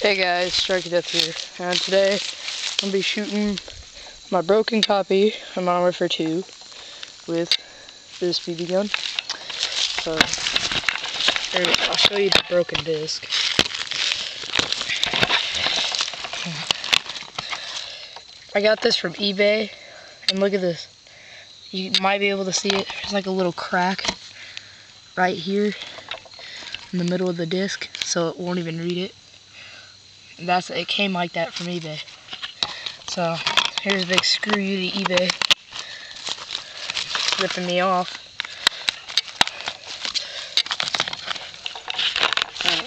Hey guys, Strike Death here, and today I'm going to be shooting my broken copy of Modern Warfare 2 with this BB gun. So, here we go. I'll show you the broken disc. I got this from eBay, and look at this. You might be able to see it. There's like a little crack right here in the middle of the disc, so it won't even read it. It came like that from eBay. So here's a big screw you to eBay. It's ripping me off. Alright.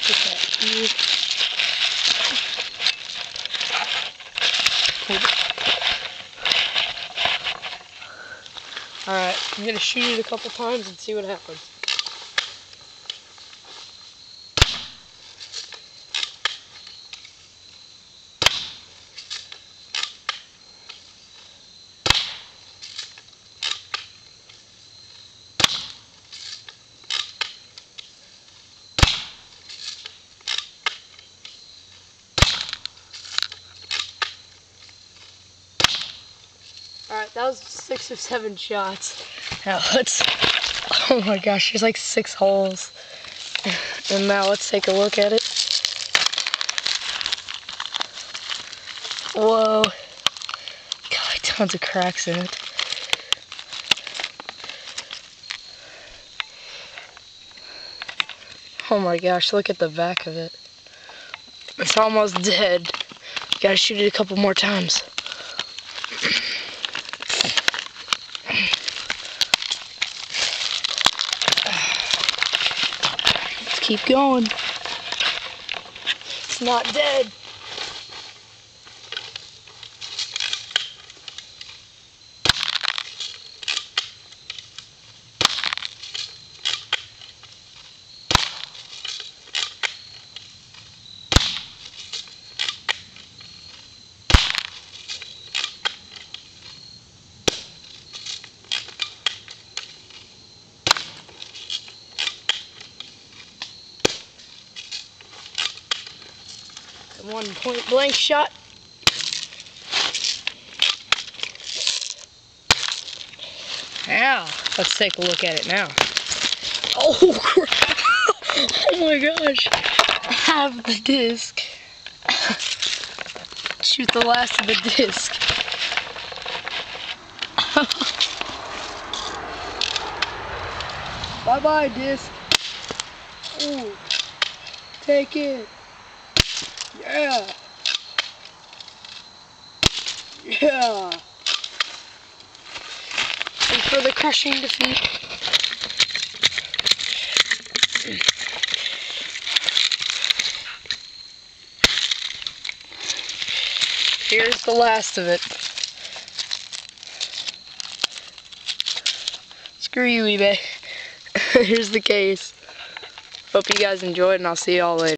Put that here. Alright, I'm gonna shoot it a couple times and see what happens. Alright, that was 6 or 7 shots. Now oh my gosh, there's like 6 holes. And now let's take a look at it. Whoa. Got like tons of cracks in it. Oh my gosh, look at the back of it. It's almost dead. Gotta shoot it a couple more times. Let's keep going. It's not dead. One point blank shot. Now, let's take a look at it now. Oh crap! Oh my gosh! Half the disc. Shoot the last of the disc. Bye bye, disc. Ooh. Take it. Yeah. Yeah. And for the crushing defeat. Here's the last of it. Screw you, eBay. Here's the case. Hope you guys enjoyed, and I'll see y'all later.